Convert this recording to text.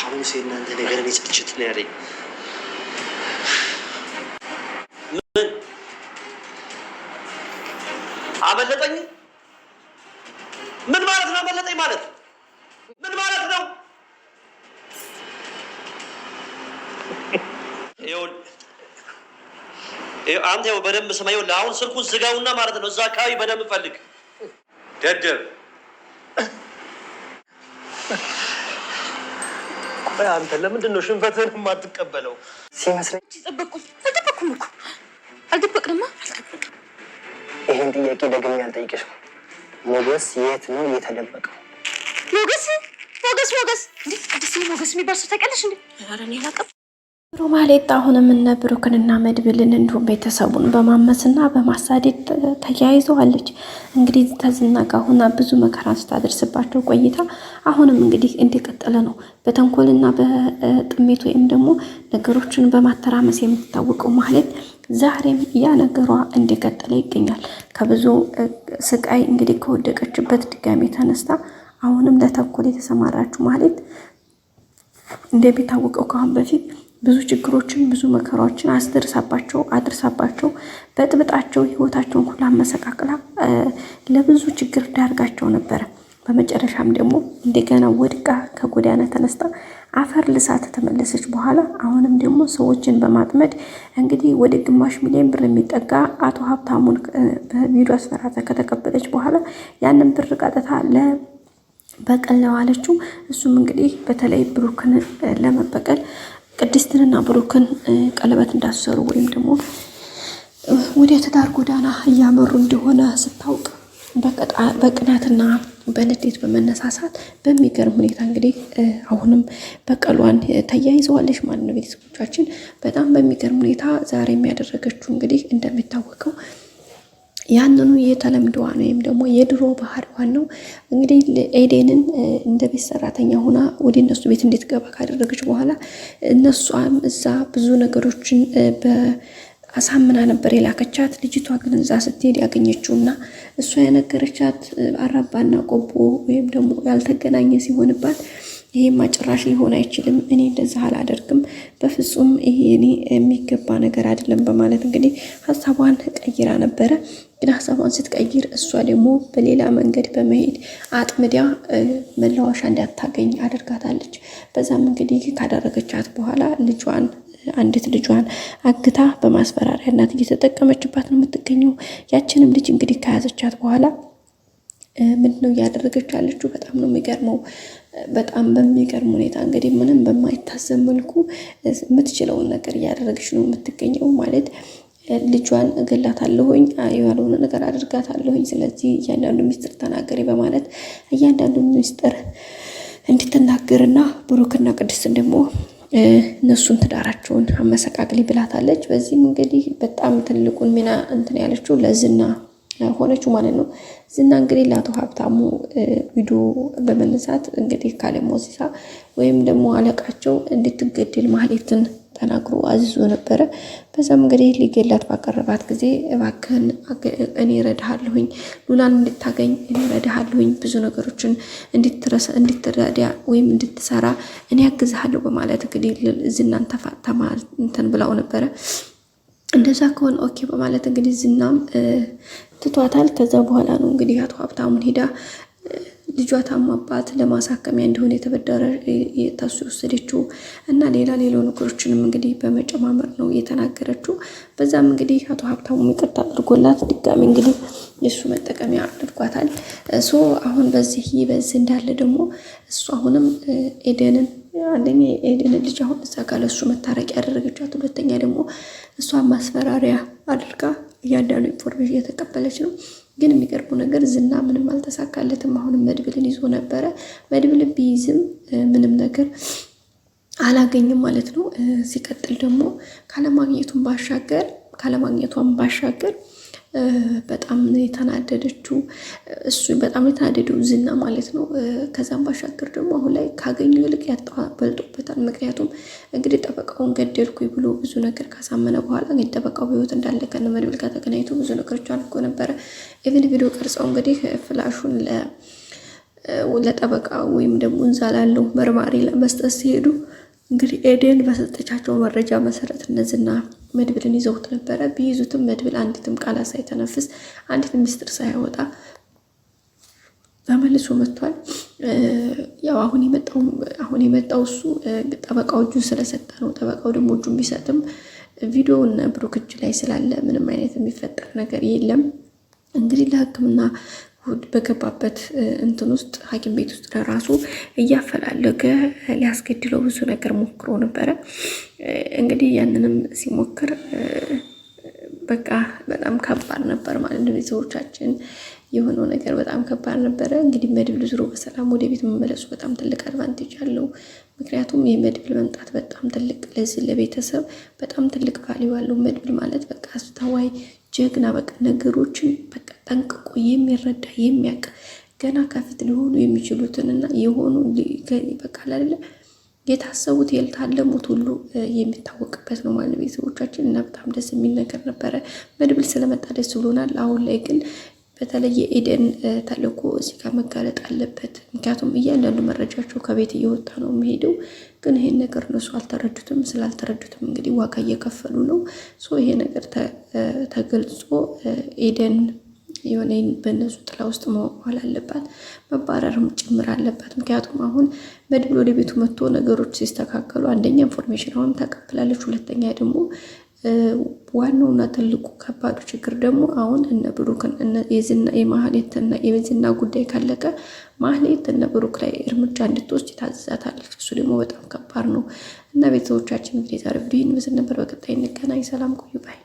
አሁን እናንተ ነገር እኔ ስልችት ነው ያለኝ። ምን አመለጠኝ? ምን ማለት ነው አመለጠኝ ማለት? ምን ማለት ነው? አንተ ያው በደንብ ስማየው። አሁን ስልኩን ዝጋውና ማለት ነው እዛ አካባቢ በደንብ ፈልግ። ደደብ ቆይ፣ አንተ ለምንድን ነው ሽንፈትህን የማትቀበለው? ሲመስለኝ አልደበቅኩም እኮ አልደበቅንማ። ይሄን ጥያቄ ደግሜ አልጠይቅሽም። ሞገስ የት ነው የተደበቀው? ሞገስ አዲስ ሞገስ የሚባል ሰው ታውቂያለሽ እንዴ? ኧረ እኔ አላውቅም። ሮማሌት አሁንም እነ ብሩክንና መድብልን እንዲሁም ቤተሰቡን በማመስና በማሳደድ ተያይዘዋለች። እንግዲህ ተዝና ጋር ሆና ብዙ መከራን ስታደርስባቸው ቆይታ አሁንም እንግዲህ እንደቀጠለ ነው። በተንኮልና በጥሜት ወይም ደግሞ ነገሮችን በማተራመስ የምትታወቀው ማለት ዛሬም ያ ነገሯ እንደቀጠለ ይገኛል። ከብዙ ስቃይ እንግዲህ ከወደቀችበት ድጋሜ ተነስታ አሁንም ለተንኮል የተሰማራችሁ ማለት እንደሚታወቀው ካሁን በፊት ብዙ ችግሮችን ብዙ መከራዎችን አድርሳባቸው በጥብጣቸው ህይወታቸውን ሁሉ አመሰቃቅላ ለብዙ ችግር ዳርጋቸው ነበረ። በመጨረሻም ደግሞ እንደገና ወድቃ ከጎዳና ተነስታ አፈር ልሳ ተመለሰች። በኋላ አሁንም ደግሞ ሰዎችን በማጥመድ እንግዲህ ወደ ግማሽ ሚሊዮን ብር የሚጠጋ አቶ ሀብታሙን በቪዲዮ አስፈራርታ ከተቀበለች በኋላ ያንን ብር ቀጥታ ለበቀል ዋለችው። እሱም እንግዲህ በተለይ ብሩክን ለመበቀል ቅድስትንና ብሩክን ቀለበት እንዳሰሩ ወይም ደግሞ ወደ ትዳር ጎዳና እያመሩ እንደሆነ ስታውቅ በቅናትና በንዴት በመነሳሳት በሚገርም ሁኔታ እንግዲህ አሁንም በቀሏን ተያይዘዋለች ማለት ነው። ቤተሰቦቻችን በጣም በሚገርም ሁኔታ ዛሬ የሚያደረገችው እንግዲህ እንደሚታወቀው ያንኑ የተለምደዋን ወይም ደግሞ የድሮ ባህሪዋን ነው። እንግዲህ ኤዴንን እንደ ቤት ሰራተኛ ሆና ወደ እነሱ ቤት እንድትገባ ካደረገች በኋላ እነሷም እዛ ብዙ ነገሮችን አሳምና ነበር የላከቻት። ልጅቷ ግን እዛ ስትሄድ ያገኘችውና እሷ የነገረቻት አራባና ቆቦ ወይም ደግሞ ያልተገናኘ ሲሆንባት ይሄማ ጭራሽ ሊሆን አይችልም፣ እኔ እንደዛ አላደርግም፣ በፍጹም ይሄ እኔ የሚገባ ነገር አይደለም በማለት እንግዲህ ሀሳቧን ቀይራ ነበረ። ግን ሀሳቧን ስትቀይር እሷ ደግሞ በሌላ መንገድ በመሄድ አጥምዳ መላወሻ እንዳታገኝ አድርጋታለች። በዛም እንግዲህ ካደረገቻት በኋላ አንዲት ልጇን አግታ በማስፈራሪያ እናት እየተጠቀመችባት ነው የምትገኘው። ያችንም ልጅ እንግዲህ ከያዘቻት በኋላ ምንድነው እያደረገች ያለችው? በጣም ነው የሚገርመው። በጣም በሚገርም ሁኔታ እንግዲህ ምንም በማይታሰብ መልኩ የምትችለውን ነገር እያደረገች ነው የምትገኘው። ማለት ልጇን እገላታለሁኝ፣ ያልሆነ ነገር አድርጋታለሁኝ፣ ስለዚህ እያንዳንዱ ሚስጥር ተናገሪ በማለት እያንዳንዱ ሚስጥር እንድትናገርና ብሩክና ቅድስትን ደግሞ እነሱን ትዳራቸውን አመሰቃቅሊ ብላታለች። በዚህም እንግዲህ በጣም ትልቁን ሚና እንትን ያለችው ለዝና ሆነችው ማለት ነው። ዝና እንግዲህ ለአቶ ሀብታሙ ቪዲዮ በመነሳት እንግዲህ ካለሞዚሳ ወይም ደግሞ አለቃቸው እንድትገደል ማህሌትን ተናግሮ አዝዞ ነበረ። በዛም እንግዲህ ሊገላት ባቀረባት ጊዜ እባክህን እኔ እረዳሃለሁኝ፣ ሉላን እንድታገኝ እኔ እረዳሃለሁኝ፣ ብዙ ነገሮችን እንድትረዳ ወይም እንድትሰራ እኔ ያግዝሃለሁ በማለት እንግዲህ ዝናን ተፋተማ እንትን ብላው ነበረ። እንደዛ ከሆነ ኦኬ በማለት እንግዲህ ዝናም ትቷታል። ከዛ በኋላ ነው እንግዲህ አቶ ሀብታሙን ሄዳ ልጇ ታማባት ለማሳከሚያ እንዲሆን የተበደረ ታሱ ወሰደችው እና ሌላ ነገሮችንም እንግዲህ በመጨማመር ነው የተናገረችው። በዛም እንግዲህ አቶ ሀብታሙ ይቅርታ አድርጎላት ድጋሚ እንግዲህ የሱ መጠቀሚያ አድርጓታል። አሁን በዚህ እንዳለ ደግሞ እሱ አሁንም ኤደንን አንደኛ የኤደንን ልጅ አሁን እዛ ጋር ለሱ መታረቅ ያደረገቻት፣ ሁለተኛ ደግሞ እሷ ማስፈራሪያ አድርጋ እያንዳንዱ ኢንፎርሜሽን እየተቀበለች ነው። ግን የሚቀርቡ ነገር ዝና ምንም አልተሳካለትም። አሁንም መድብልን ይዞ ነበረ። መድብልን ቢይዝም ምንም ነገር አላገኝም ማለት ነው። ሲቀጥል ደግሞ ካለማግኘቷን ባሻገር በጣም የተናደደችው እሱ በጣም የተናደደው ዝና ማለት ነው። ከዛም ባሻገር ደግሞ አሁን ላይ ካገኘው ይልቅ ያጣ በልጦበታል። ምክንያቱም እንግዲህ ጠበቃውን ገደልኩኝ ብሎ ብዙ ነገር ካሳመነ በኋላ እንግዲህ ጠበቃው በህይወት እንዳለ ከነ መድብል ጋር ተገናኝቶ ብዙ ነገሮች አድርጎ ነበረ። ኢቭን ቪዲዮ ቀርጸው እንግዲህ ፍላሹን ለጠበቃ ወይም ደግሞ እዛ ላለው መርማሪ ለመስጠት ሲሄዱ እንግዲህ ኤደን በሰጠቻቸው መረጃ መሰረት እነዚህና መድብልን ይዘውት ነበረ። ቢይዙትም መድብል አንዲትም ቃል ሳይተነፍስ አንዲትም ሚስጥር ሳያወጣ ተመልሶ መጥቷል። ያው አሁን የመጣው እሱ ጠበቃው እጁን ስለሰጠ ነው። ጠበቃው ደግሞ እጁን ቢሰጥም ቪዲዮውን ብሩክ እጅ ላይ ስላለ ምንም አይነት የሚፈጠር ነገር የለም። እንግዲህ ለሕክምና በገባበት እንትን ውስጥ ሐኪም ቤት ውስጥ ለራሱ እያፈላለገ ሊያስገድለው ብዙ ነገር ሞክሮ ነበረ። እንግዲህ ያንንም ሲሞክር በቃ በጣም ከባድ ነበር ማለት ነው። ቤተሰቦቻችን የሆነው ነገር በጣም ከባድ ነበረ። እንግዲህ መድብል ዙሮ በሰላም ወደ ቤት መመለሱ በጣም ትልቅ አድቫንቴጅ አለው። ምክንያቱም የመድብል መምጣት በጣም ትልቅ ለዚህ ለቤተሰብ በጣም ትልቅ ቫልዩ አለው። መድብል ማለት በቃ አስተዋይ ጀግና፣ በቃ ነገሮችን በቃ ጠንቅቆ የሚረዳ የሚያውቅ ገና ከፊት ሊሆኑ የሚችሉትንና የሆኑ በቃ አይደለ የታሰቡት ያልታለሙት ሁሉ የሚታወቅበት ነው ማለት ቤተሰቦቻችን እና በጣም ደስ የሚል ነገር ነበረ። መድብል ስለመጣ ደስ ብሎናል። አሁን ላይ ግን በተለይ የኤደን ተልእኮ እዚህ ጋር መጋለጥ አለበት። ምክንያቱም እያንዳንዱ መረጃቸው ከቤት እየወጣ ነው የሚሄደው። ግን ይሄን ነገር እነሱ አልተረዱትም። ስላልተረዱትም እንግዲህ ዋጋ እየከፈሉ ነው። ይሄ ነገር ተገልጾ ኤደን የሆነ በእነሱ ጥላ ውስጥ መዋል አለባት፣ መባረርም ጭምር አለባት። ምክንያቱም አሁን መድብል ወደ ቤቱ መጥቶ ነገሮች ሲስተካከሉ አንደኛ ኢንፎርሜሽን አሁን ተቀብላለች፣ ሁለተኛ ደግሞ ዋናውና ትልቁ ከባዱ ችግር ደግሞ አሁን እነ ብሩክን የማህሌትና የዝና ጉዳይ ካለቀ ማህሌት እነ ብሩክ ላይ እርምጃ እንድትወስድ ታዘዛታለች። እሱ ደግሞ በጣም ከባድ ነው እና ቤተሰቦቻችን እንግዲህ ዛሬ ቪዲዮ ይመስል ነበር። በቀጣይ እንገናኝ። ሰላም ቆዩ ባይ